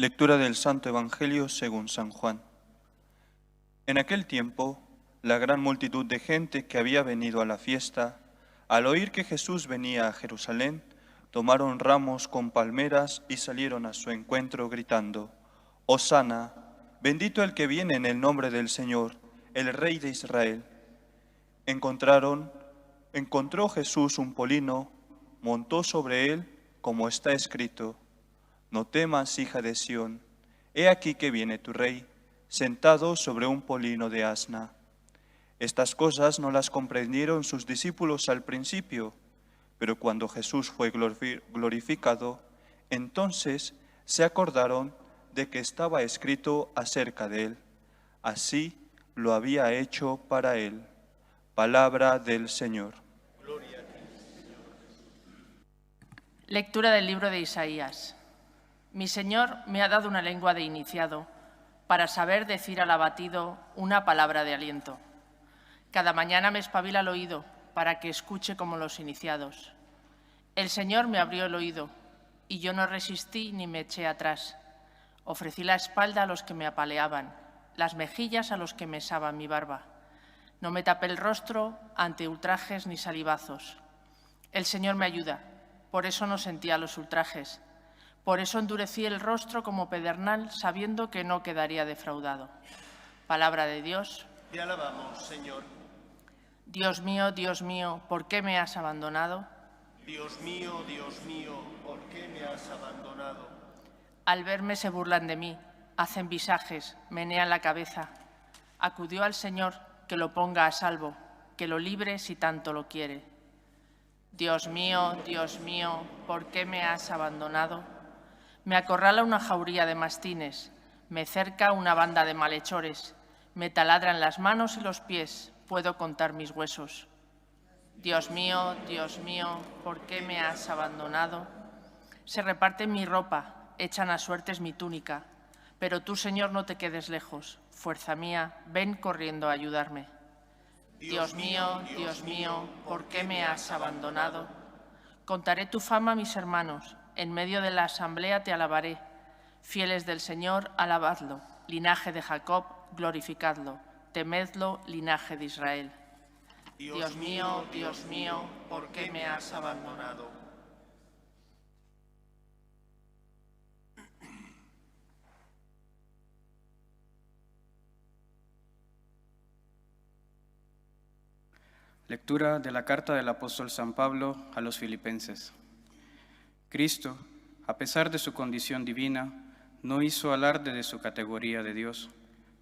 Lectura del Santo Evangelio según San Juan. En aquel tiempo, la gran multitud de gente que había venido a la fiesta, al oír que Jesús venía a Jerusalén, tomaron ramos con palmeras y salieron a su encuentro gritando: «Hosana, bendito el que viene en el nombre del Señor, el Rey de Israel». Encontró Jesús un polino, montó sobre él, como está escrito: «No temas, hija de Sión, he aquí que viene tu rey, sentado sobre un polino de asna». Estas cosas no las comprendieron sus discípulos al principio, pero cuando Jesús fue glorificado, entonces se acordaron de que estaba escrito acerca de él. Así lo había hecho para él. Palabra del Señor. Gloria a ti, Señor Jesús. Lectura del libro de Isaías. Mi Señor me ha dado una lengua de iniciado para saber decir al abatido una palabra de aliento. Cada mañana me espabila el oído para que escuche como los iniciados. El Señor me abrió el oído y yo no resistí ni me eché atrás. Ofrecí la espalda a los que me apaleaban, las mejillas a los que mesaban mi barba. No me tapé el rostro ante ultrajes ni salivazos. El Señor me ayuda, por eso no sentía los ultrajes. Por eso endurecí el rostro como pedernal, sabiendo que no quedaría defraudado. Palabra de Dios. Te alabamos, Señor. Dios mío, ¿por qué me has abandonado? Dios mío, ¿por qué me has abandonado? Al verme se burlan de mí, hacen visajes, menean la cabeza. Acudió al Señor, que lo ponga a salvo, que lo libre si tanto lo quiere. Dios mío, ¿por qué me has abandonado? Me acorrala una jauría de mastines, me cerca una banda de malhechores, me taladran las manos y los pies, puedo contar mis huesos. Dios mío, ¿por qué me has abandonado? Se reparten mi ropa, echan a suertes mi túnica, pero tú, Señor, no te quedes lejos. Fuerza mía, ven corriendo a ayudarme. Dios mío, ¿por qué me has abandonado? Contaré tu fama a mis hermanos, en medio de la asamblea te alabaré. Fieles del Señor, alabadlo. Linaje de Jacob, glorificadlo. Temedlo, linaje de Israel. Dios mío, ¿por qué me has abandonado? Lectura de la carta del apóstol San Pablo a los Filipenses. Cristo, a pesar de su condición divina, no hizo alarde de su categoría de Dios.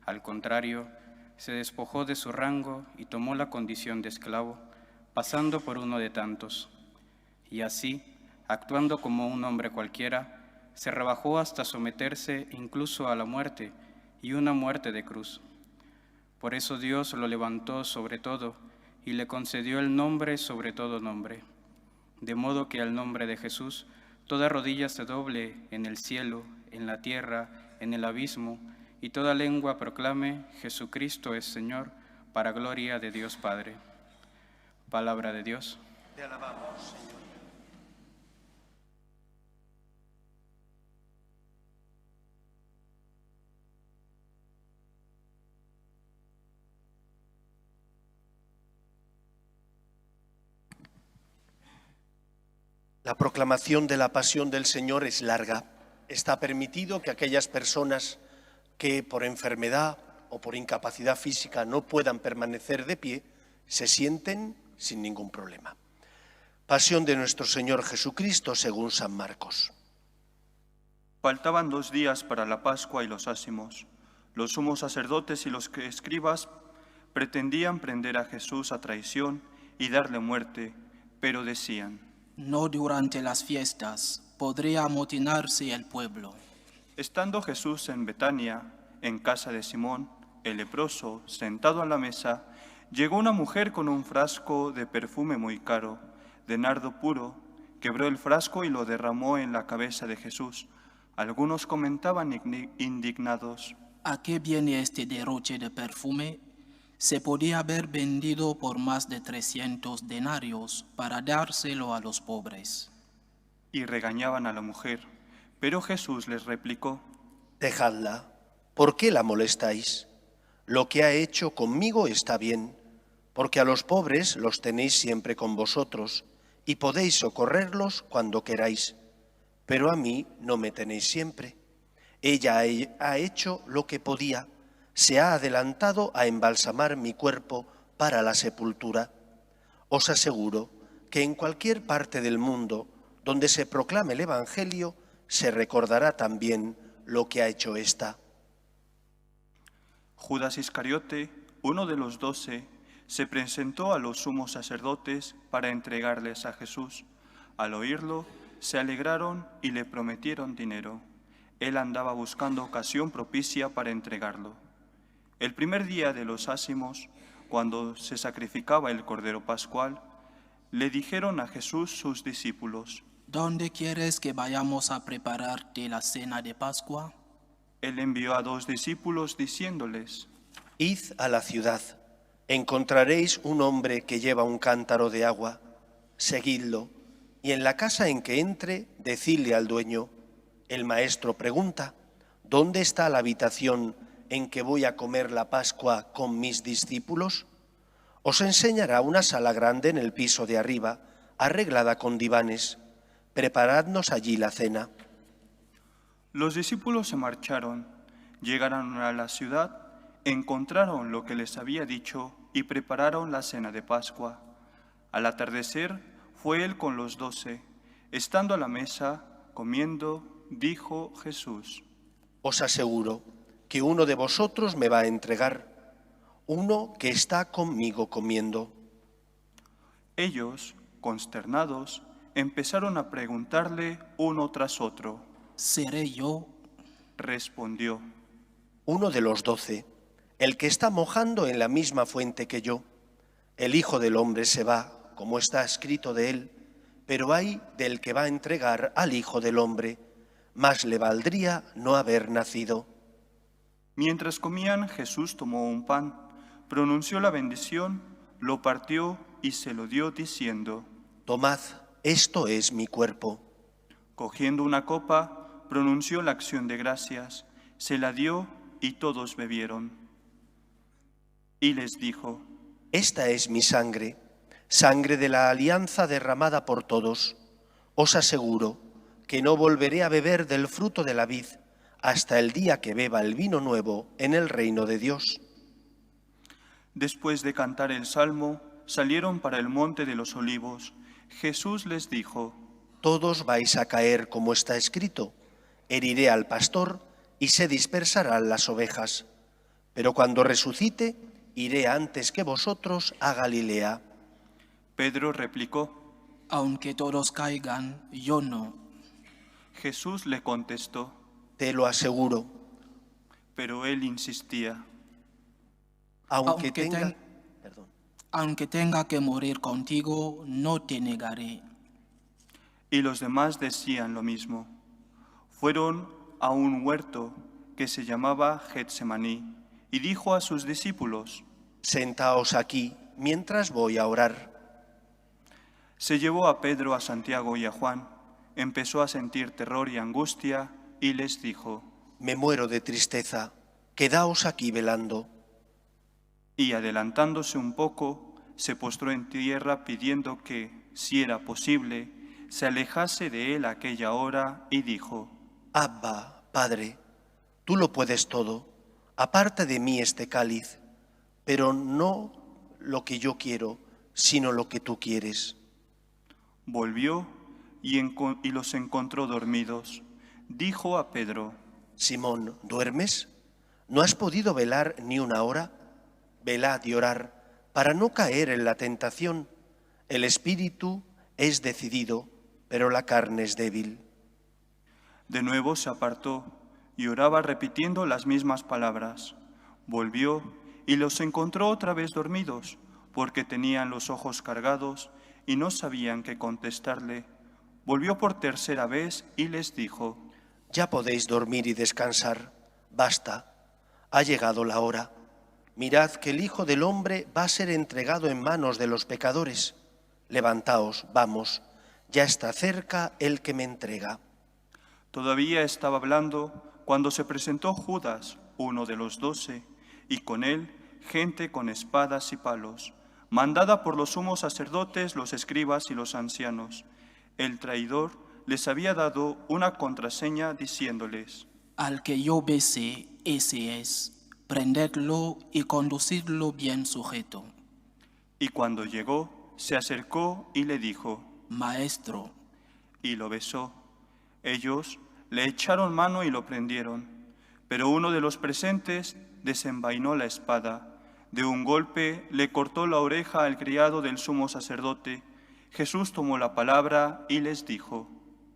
Al contrario, se despojó de su rango y tomó la condición de esclavo, pasando por uno de tantos. Y así, actuando como un hombre cualquiera, se rebajó hasta someterse incluso a la muerte, y una muerte de cruz. Por eso Dios lo levantó sobre todo y le concedió el nombre sobre todo nombre, de modo que al nombre de Jesús toda rodilla se doble en el cielo, en la tierra, en el abismo, y toda lengua proclame: Jesucristo es Señor, para gloria de Dios Padre. Palabra de Dios. Te alabamos, Señor. La proclamación de la pasión del Señor es larga. Está permitido que aquellas personas que por enfermedad o por incapacidad física no puedan permanecer de pie, se sienten sin ningún problema. Pasión de nuestro Señor Jesucristo según San Marcos. Faltaban 2 días para la Pascua y los ázimos. Los sumos sacerdotes y los escribas pretendían prender a Jesús a traición y darle muerte, pero decían: no durante las fiestas, podría amotinarse el pueblo. Estando Jesús en Betania, en casa de Simón, el leproso, sentado a la mesa, llegó una mujer con un frasco de perfume muy caro, de nardo puro, quebró el frasco y lo derramó en la cabeza de Jesús. Algunos comentaban indignados: ¿a qué viene este derroche de perfume? Se podía haber vendido por más de 300 denarios para dárselo a los pobres. Y regañaban a la mujer, pero Jesús les replicó: Dejadla. ¿Por qué la molestáis? Lo que ha hecho conmigo está bien, porque a los pobres los tenéis siempre con vosotros y podéis socorrerlos cuando queráis, pero a mí no me tenéis siempre. Ella ha hecho lo que podía, se ha adelantado a embalsamar mi cuerpo para la sepultura. Os aseguro que en cualquier parte del mundo donde se proclame el Evangelio, se recordará también lo que ha hecho ésta. Judas Iscariote, uno de los 12, se presentó a los sumos sacerdotes para entregarles a Jesús. Al oírlo, se alegraron y le prometieron dinero. Él andaba buscando ocasión propicia para entregarlo. El primer día de los ácimos, cuando se sacrificaba el Cordero Pascual, le dijeron a Jesús sus discípulos: ¿Dónde quieres que vayamos a prepararte la cena de Pascua? Él envió a 2 discípulos diciéndoles: Id a la ciudad, encontraréis un hombre que lleva un cántaro de agua, seguidlo, y en la casa en que entre, decidle al dueño: el maestro pregunta, ¿dónde está la habitación en que voy a comer la Pascua con mis discípulos? Os enseñará una sala grande en el piso de arriba, arreglada con divanes. Preparadnos allí la cena. Los discípulos se marcharon, llegaron a la ciudad, encontraron lo que les había dicho y prepararon la cena de Pascua. Al atardecer fue él con los 12. Estando a la mesa, comiendo, dijo Jesús: Os aseguro que uno de vosotros me va a entregar, uno que está conmigo comiendo. Ellos, consternados, empezaron a preguntarle uno tras otro. ¿Seré yo? Respondió: Uno de los 12, el que está mojando en la misma fuente que yo. El Hijo del Hombre se va, como está escrito de él, pero ay del que va a entregar al Hijo del Hombre, más le valdría no haber nacido. Mientras comían, Jesús tomó un pan, pronunció la bendición, lo partió y se lo dio diciendo: Tomad, esto es mi cuerpo. Cogiendo una copa, pronunció la acción de gracias, se la dio y todos bebieron. Y les dijo: Esta es mi sangre, sangre de la alianza derramada por todos. Os aseguro que no volveré a beber del fruto de la vid hasta el día que beba el vino nuevo en el reino de Dios. Después de cantar el salmo, salieron para el monte de los olivos. Jesús les dijo: Todos vais a caer como está escrito, heriré al pastor y se dispersarán las ovejas. Pero cuando resucite, iré antes que vosotros a Galilea. Pedro replicó: Aunque todos caigan, yo no. Jesús le contestó, Te lo aseguro, pero él insistía: aunque ten- Aunque tenga que morir contigo, no te negaré. Y los demás decían lo mismo. Fueron a un huerto que se llamaba Getsemaní y dijo a sus discípulos: Sentaos aquí mientras voy a orar. Se llevó a Pedro, a Santiago y a Juan, empezó a sentir terror y angustia y les dijo: Me muero de tristeza, quedaos aquí velando. Y adelantándose un poco, se postró en tierra pidiendo que, si era posible, se alejase de él aquella hora y dijo: Abba, Padre, tú lo puedes todo, aparta de mí este cáliz, pero no lo que yo quiero, sino lo que tú quieres. Volvió y los encontró dormidos. Dijo a Pedro: Simón, ¿duermes? ¿No has podido velar ni una hora? Velad y orad, para no caer en la tentación. El espíritu es decidido, pero la carne es débil. De nuevo se apartó y oraba repitiendo las mismas palabras. Volvió y los encontró otra vez dormidos, porque tenían los ojos cargados y no sabían qué contestarle. Volvió por tercera vez y les dijo: Ya podéis dormir y descansar. Basta, ha llegado la hora. Mirad que el Hijo del Hombre va a ser entregado en manos de los pecadores. Levantaos, vamos, ya está cerca el que me entrega. Todavía estaba hablando cuando se presentó Judas, uno de los 12, y con él gente con espadas y palos, mandada por los sumos sacerdotes, los escribas y los ancianos. El traidor les había dado una contraseña diciéndoles: Al que yo bese, ese es. Prendedlo y conducidlo bien sujeto. Y cuando llegó, se acercó y le dijo: Maestro. Y lo besó. Ellos le echaron mano y lo prendieron. Pero uno de los presentes desenvainó la espada. De un golpe le cortó la oreja al criado del sumo sacerdote. Jesús tomó la palabra y les dijo: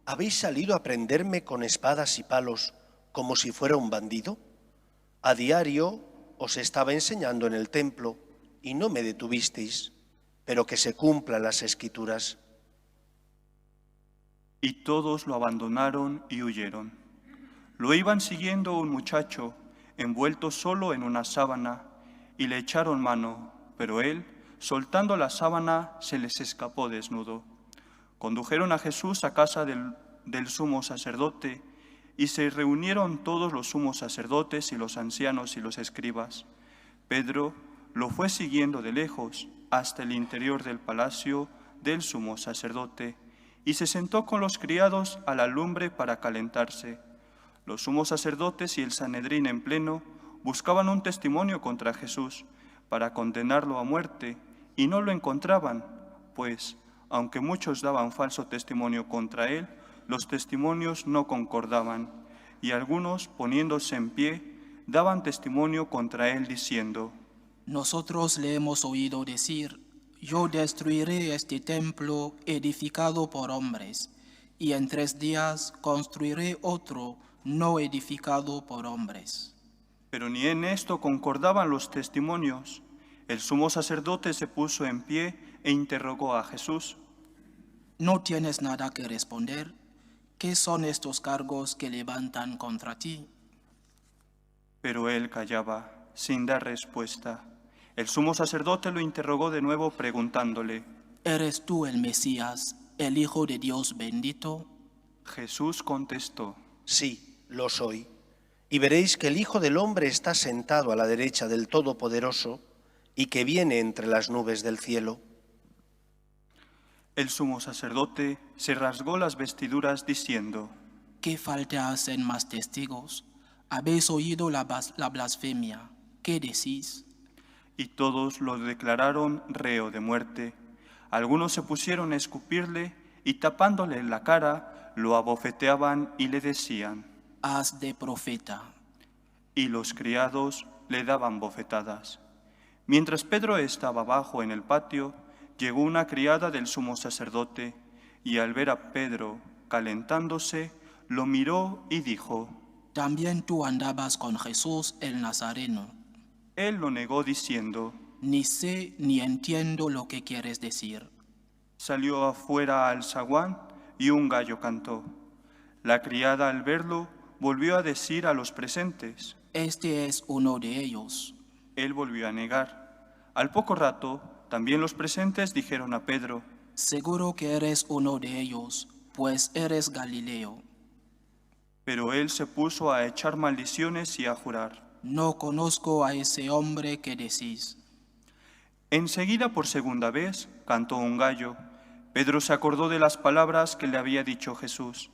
¿Habéis salido a prenderme con espadas y palos como si fuera un bandido? A diario os estaba enseñando en el templo y no me detuvisteis, pero que se cumplan las Escrituras. Y todos lo abandonaron y huyeron. Lo iban siguiendo un muchacho, envuelto solo en una sábana, y le echaron mano, pero él, soltando la sábana, se les escapó desnudo. Condujeron a Jesús a casa del sumo sacerdote, y se reunieron todos los sumos sacerdotes y los ancianos y los escribas. Pedro lo fue siguiendo de lejos hasta el interior del palacio del sumo sacerdote, y se sentó con los criados a la lumbre para calentarse. Los sumos sacerdotes y el Sanedrín en pleno buscaban un testimonio contra Jesús para condenarlo a muerte, y no lo encontraban, pues, aunque muchos daban falso testimonio contra él, los testimonios no concordaban, y algunos, poniéndose en pie, daban testimonio contra él diciendo: Nosotros le hemos oído decir: yo destruiré este templo edificado por hombres, y en 3 días construiré otro no edificado por hombres. Pero ni en esto concordaban los testimonios. El sumo sacerdote se puso en pie e interrogó a Jesús: ¿No tienes nada que responder? ¿Qué son estos cargos que levantan contra ti? Pero él callaba, sin dar respuesta. El sumo sacerdote lo interrogó de nuevo preguntándole: ¿Eres tú el Mesías, el Hijo de Dios bendito? Jesús contestó: Sí, lo soy. Y veréis que el Hijo del Hombre está sentado a la derecha del Todopoderoso y que viene entre las nubes del cielo. El sumo sacerdote se rasgó las vestiduras diciendo: ¿Qué falta hacen más testigos? Habéis oído la blasfemia. ¿Qué decís? Y todos lo declararon reo de muerte. Algunos se pusieron a escupirle y tapándole la cara, lo abofeteaban y le decían: Haz de profeta. Y los criados le daban bofetadas. Mientras Pedro estaba abajo en el patio, llegó una criada del sumo sacerdote, y al ver a Pedro calentándose, lo miró y dijo: También tú andabas con Jesús el Nazareno. Él lo negó diciendo: Ni sé ni entiendo lo que quieres decir. Salió afuera al zaguán y un gallo cantó. La criada al verlo volvió a decir a los presentes: Este es uno de ellos. Él volvió a negar. Al poco rato, también los presentes dijeron a Pedro: Seguro que eres uno de ellos, pues eres Galileo. Pero él se puso a echar maldiciones y a jurar: No conozco a ese hombre que decís. Enseguida, por segunda vez, cantó un gallo. Pedro se acordó de las palabras que le había dicho Jesús: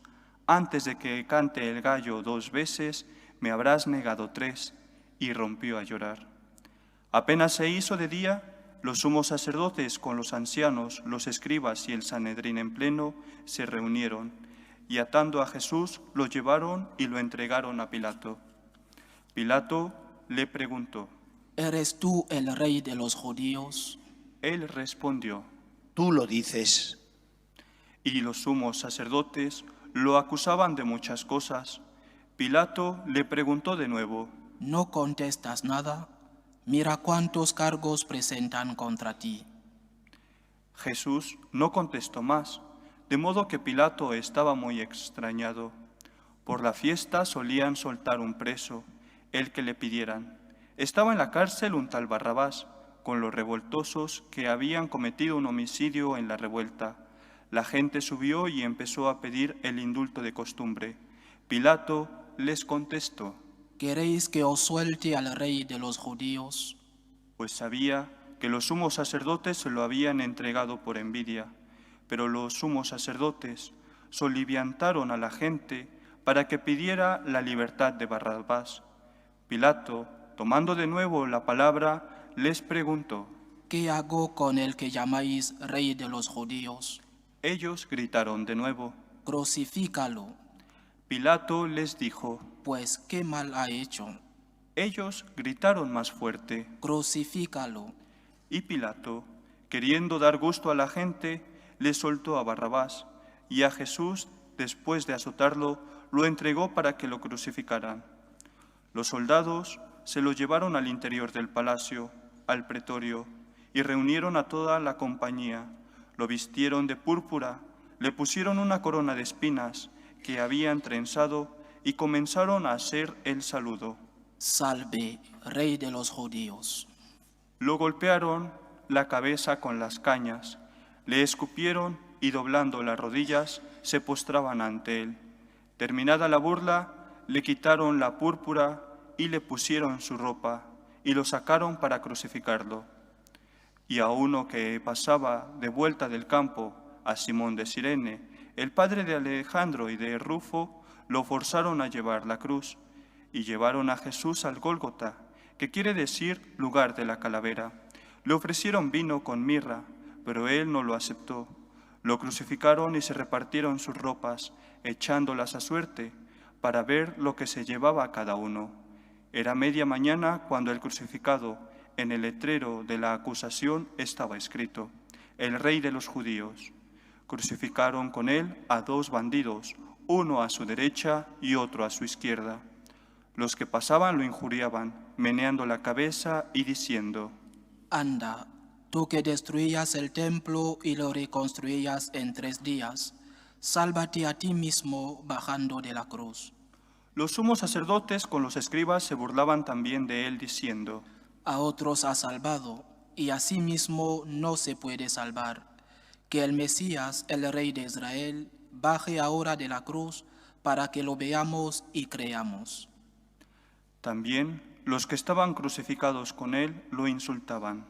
Antes de que cante el gallo 2 veces, me habrás negado 3, y rompió a llorar. Apenas se hizo de día, los sumos sacerdotes con los ancianos, los escribas y el Sanedrín en pleno se reunieron, y atando a Jesús lo llevaron y lo entregaron a Pilato. Pilato le preguntó: ¿Eres tú el rey de los judíos? Él respondió: Tú lo dices. Y los sumos sacerdotes lo acusaban de muchas cosas. Pilato le preguntó de nuevo: ¿No contestas nada? Mira cuántos cargos presentan contra ti. Jesús no contestó más, de modo que Pilato estaba muy extrañado. Por la fiesta solían soltar un preso, el que le pidieran. Estaba en la cárcel un tal Barrabás, con los revoltosos que habían cometido un homicidio en la revuelta. La gente subió y empezó a pedir el indulto de costumbre. Pilato les contestó, ¿queréis que os suelte al rey de los judíos? pues sabía que los sumos sacerdotes se lo habían entregado por envidia. Pero los sumos sacerdotes soliviantaron a la gente para que pidiera la libertad de Barrabás. Pilato, tomando de nuevo la palabra, les preguntó. ¿Qué hago con el que llamáis rey de los judíos? Ellos gritaron de nuevo. Crucifícalo. Pilato les dijo. Pues ¿qué mal ha hecho? Ellos gritaron más fuerte. Crucifícalo. Y Pilato, queriendo dar gusto a la gente, le soltó a Barrabás, y a Jesús, después de azotarlo, lo entregó para que lo crucificaran. Los soldados se lo llevaron al interior del palacio, al pretorio, y reunieron a toda la compañía. Lo vistieron de púrpura, le pusieron una corona de espinas que habían trenzado y comenzaron a hacer el saludo. Salve, rey de los judíos. Lo golpearon la cabeza con las cañas, le escupieron y doblando las rodillas se postraban ante él. Terminada la burla, le quitaron la púrpura y le pusieron su ropa y lo sacaron para crucificarlo. Y a uno que pasaba de vuelta del campo, a Simón de Cirene, el padre de Alejandro y de Rufo, lo forzaron a llevar la cruz y llevaron a Jesús al Gólgota, que quiere decir lugar de la calavera. Le ofrecieron vino con mirra, pero él no lo aceptó. Lo crucificaron y se repartieron sus ropas, echándolas a suerte, para ver lo que se llevaba cada uno. Era media mañana cuando el crucificado, en el letrero de la acusación estaba escrito: el rey de los judíos. Crucificaron con él a dos bandidos, uno a su derecha y otro a su izquierda. Los que pasaban lo injuriaban, meneando la cabeza y diciendo: Anda, tú que destruías el templo y lo reconstruías en 3 días, sálvate a ti mismo bajando de la cruz. Los sumos sacerdotes con los escribas se burlaban también de él, diciendo: A otros ha salvado, y a sí mismo no se puede salvar. Que el Mesías, el Rey de Israel, baje ahora de la cruz para que lo veamos y creamos. También los que estaban crucificados con él lo insultaban.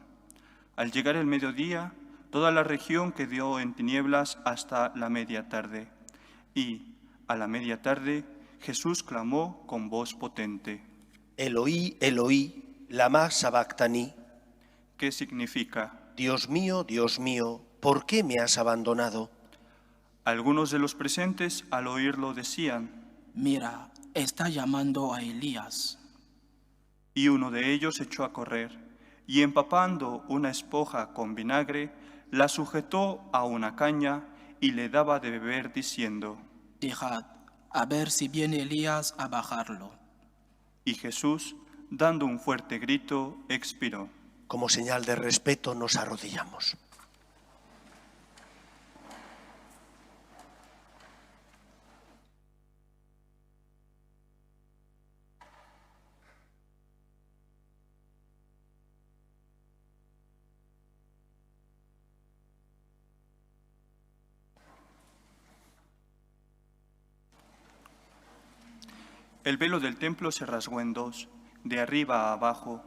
Al llegar el mediodía, toda la región quedó en tinieblas hasta la media tarde. Y, a la media tarde, Jesús clamó con voz potente: Eloí, Eloí, lama sabactani. ¿Qué significa? Dios mío, ¿por qué me has abandonado? Algunos de los presentes al oírlo decían: Mira, está llamando a Elías. Y uno de ellos echó a correr, y empapando una esponja con vinagre, la sujetó a una caña y le daba de beber, diciendo: Dejad, a ver si viene Elías a bajarlo. Y Jesús, dando un fuerte grito, expiró. Como señal de respeto nos arrodillamos. El velo del templo se rasgó en dos, de arriba a abajo.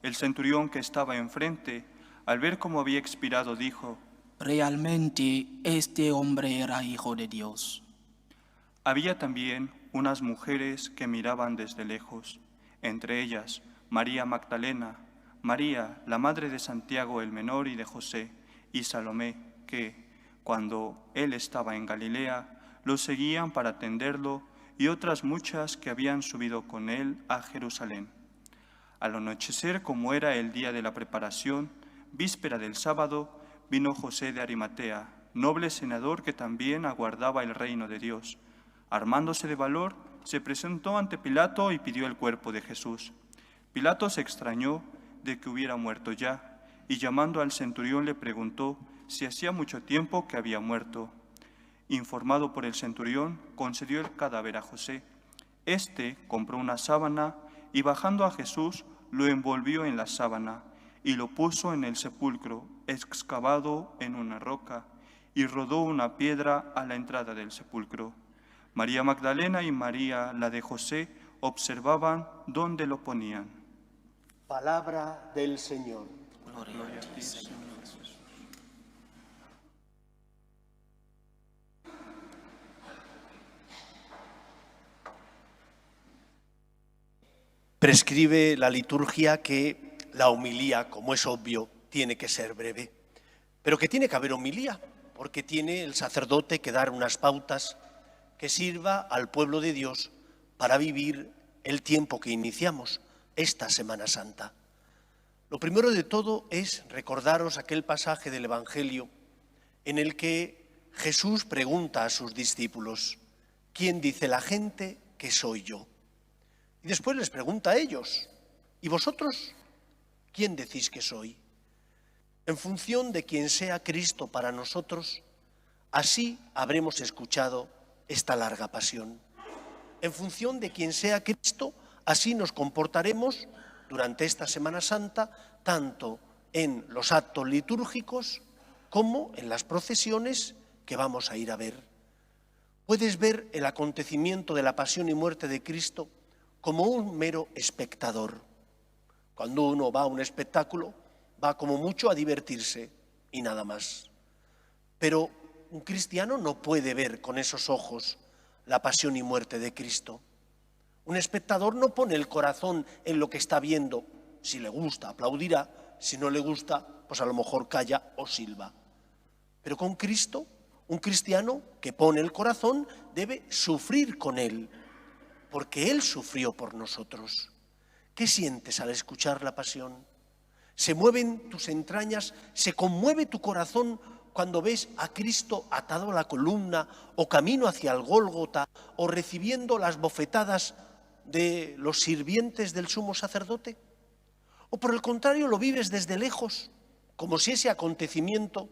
El centurión que estaba enfrente, al ver cómo había expirado, dijo: Realmente este hombre era hijo de Dios. Había también unas mujeres que miraban desde lejos, entre ellas María Magdalena, María, la madre de Santiago el menor y de José, y Salomé, que, cuando él estaba en Galilea, lo seguían para atenderlo, y otras muchas que habían subido con él a Jerusalén. Al anochecer, como era el día de la preparación, víspera del sábado, vino José de Arimatea, noble senador que también aguardaba el reino de Dios. Armándose de valor, se presentó ante Pilato y pidió el cuerpo de Jesús. Pilato se extrañó de que hubiera muerto ya, y llamando al centurión le preguntó si hacía mucho tiempo que había muerto. Informado por el centurión, concedió el cadáver a José. Este compró una sábana y bajando a Jesús lo envolvió en la sábana y lo puso en el sepulcro excavado en una roca y rodó una piedra a la entrada del sepulcro. María Magdalena y María, la de José, observaban dónde lo ponían. Palabra del Señor. Gloria a ti, Señor. Prescribe la liturgia que la homilía, como es obvio, tiene que ser breve, pero que tiene que haber homilía, porque tiene el sacerdote que dar unas pautas que sirva al pueblo de Dios para vivir el tiempo que iniciamos, esta Semana Santa. Lo primero de todo es recordaros aquel pasaje del Evangelio en el que Jesús pregunta a sus discípulos: ¿quién dice la gente que soy yo? Y después les pregunta a ellos: ¿y vosotros quién decís que soy? En función de quien sea Cristo para nosotros, así habremos escuchado esta larga pasión. En función de quien sea Cristo, así nos comportaremos durante esta Semana Santa, tanto en los actos litúrgicos como en las procesiones que vamos a ir a ver. Puedes ver el acontecimiento de la pasión y muerte de Cristo como un mero espectador. Cuando uno va a un espectáculo, va como mucho a divertirse y nada más. Pero un cristiano no puede ver con esos ojos la pasión y muerte de Cristo. Un espectador no pone el corazón en lo que está viendo. Si le gusta, aplaudirá. Si no le gusta, pues a lo mejor calla o silba. Pero con Cristo, un cristiano que pone el corazón debe sufrir con Él, porque Él sufrió por nosotros. ¿Qué sientes al escuchar la pasión? ¿Se mueven tus entrañas? ¿Se conmueve tu corazón cuando ves a Cristo atado a la columna o camino hacia el Gólgota o recibiendo las bofetadas de los sirvientes del sumo sacerdote? ¿O por el contrario lo vives desde lejos, como si ese acontecimiento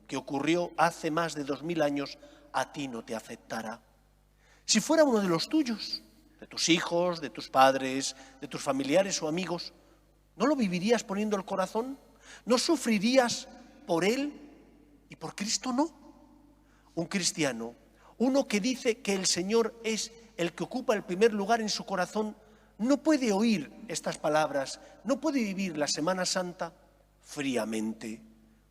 que ocurrió hace más de 2000 años a ti no te afectara? Si fuera uno de los tuyos, de tus hijos, de tus padres, de tus familiares o amigos, ¿no lo vivirías poniendo el corazón? ¿No sufrirías por él y por Cristo no? Un cristiano, uno que dice que el Señor es el que ocupa el primer lugar en su corazón, no puede oír estas palabras, no puede vivir la Semana Santa fríamente,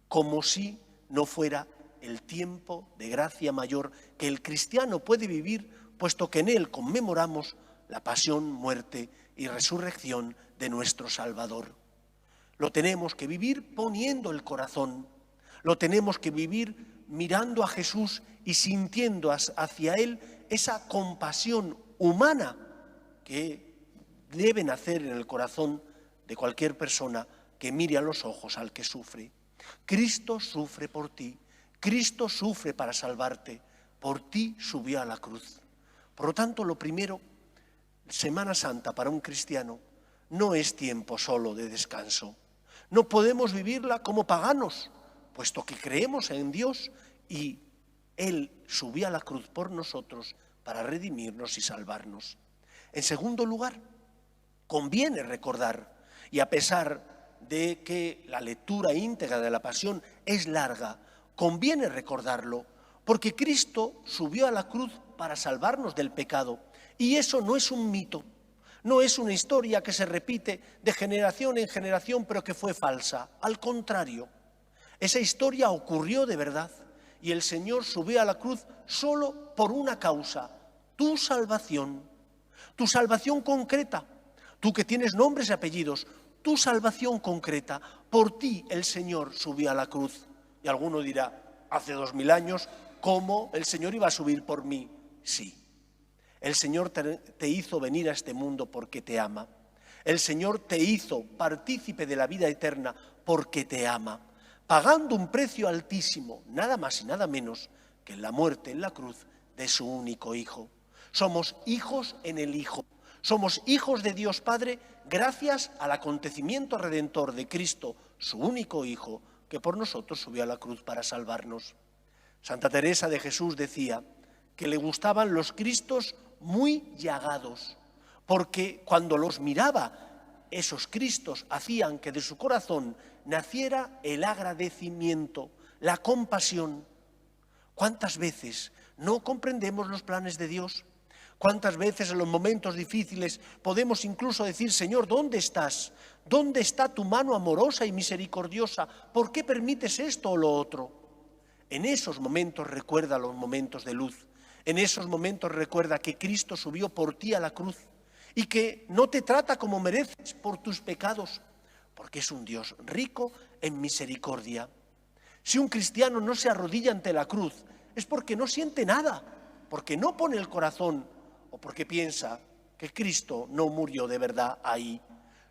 como si no fuera el tiempo de gracia mayor que el cristiano puede vivir, puesto que en él conmemoramos la pasión, muerte y resurrección de nuestro Salvador. Lo tenemos que vivir poniendo el corazón, lo tenemos que vivir mirando a Jesús y sintiendo hacia Él esa compasión humana que debe nacer en el corazón de cualquier persona que mire a los ojos al que sufre. Cristo sufre por ti, Cristo sufre para salvarte, por ti subió a la cruz. Por lo tanto, lo primero, Semana Santa para un cristiano no es tiempo solo de descanso. No podemos vivirla como paganos, puesto que creemos en Dios y Él subió a la cruz por nosotros para redimirnos y salvarnos. En segundo lugar, conviene recordar, y a pesar de que la lectura íntegra de la Pasión es larga, conviene recordarlo, porque Cristo subió a la cruz para salvarnos del pecado, y eso no es un mito, no es una historia que se repite de generación en generación, pero que fue falsa. Al contrario, esa historia ocurrió de verdad, y el Señor subió a la cruz solo por una causa: tu salvación concreta. Tú que tienes nombres y apellidos, tu salvación concreta. Por ti el Señor subió a la cruz. Y alguno dirá, hace 2000 años, ¿cómo el Señor iba a subir por mí? Sí. El Señor te hizo venir a este mundo porque te ama. El Señor te hizo partícipe de la vida eterna porque te ama, pagando un precio altísimo, nada más y nada menos que en la muerte en la cruz de su único Hijo. Somos hijos en el Hijo. Somos hijos de Dios Padre gracias al acontecimiento redentor de Cristo, su único Hijo, que por nosotros subió a la cruz para salvarnos. Santa Teresa de Jesús decía que le gustaban los Cristos muy llagados, porque cuando los miraba, esos Cristos hacían que de su corazón naciera el agradecimiento, la compasión. ¿Cuántas veces No comprendemos los planes de Dios. ¿Cuántas veces en los momentos difíciles podemos incluso decir, Señor, ¿dónde estás? ¿Dónde está tu mano amorosa y misericordiosa? ¿Por qué permites esto o lo otro? En esos momentos recuerda los momentos de luz. En esos momentos recuerda que Cristo subió por ti a la cruz y que no te trata como mereces por tus pecados, porque es un Dios rico en misericordia. Si un cristiano no se arrodilla ante la cruz, es porque no siente nada, porque no pone el corazón o porque piensa que Cristo no murió de verdad ahí.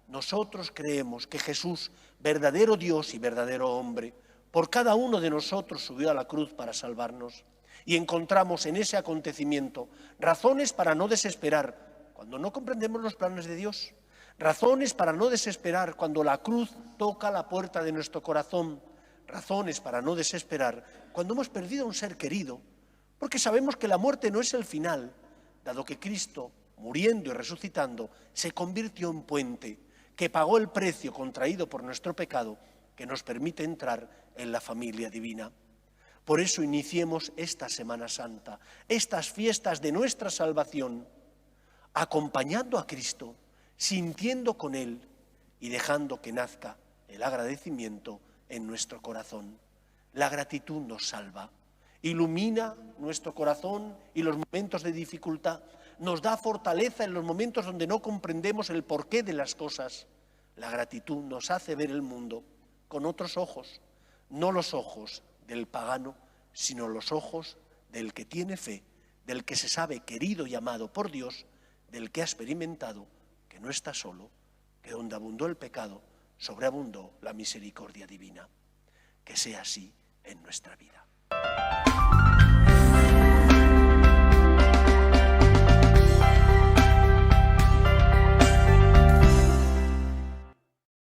Nosotros creemos que Jesús, verdadero Dios y verdadero hombre, por cada uno de nosotros subió a la cruz para salvarnos. Y encontramos en ese acontecimiento razones para no desesperar cuando no comprendemos los planes de Dios, razones para no desesperar cuando la cruz toca la puerta de nuestro corazón, razones para no desesperar cuando hemos perdido a un ser querido, porque sabemos que la muerte no es el final, dado que Cristo, muriendo y resucitando, se convirtió en puente, que pagó el precio contraído por nuestro pecado, que nos permite entrar en la familia divina. Por eso iniciemos esta Semana Santa, estas fiestas de nuestra salvación, acompañando a Cristo, sintiendo con Él y dejando que nazca el agradecimiento en nuestro corazón. La gratitud nos salva, ilumina nuestro corazón y los momentos de dificultad, nos da fortaleza en los momentos donde no comprendemos el porqué de las cosas. La gratitud nos hace ver el mundo con otros ojos, no los ojos del pagano, sino los ojos del que tiene fe, del que se sabe querido y amado por Dios, del que ha experimentado que no está solo, que donde abundó el pecado, sobreabundó la misericordia divina. Que sea así en nuestra vida.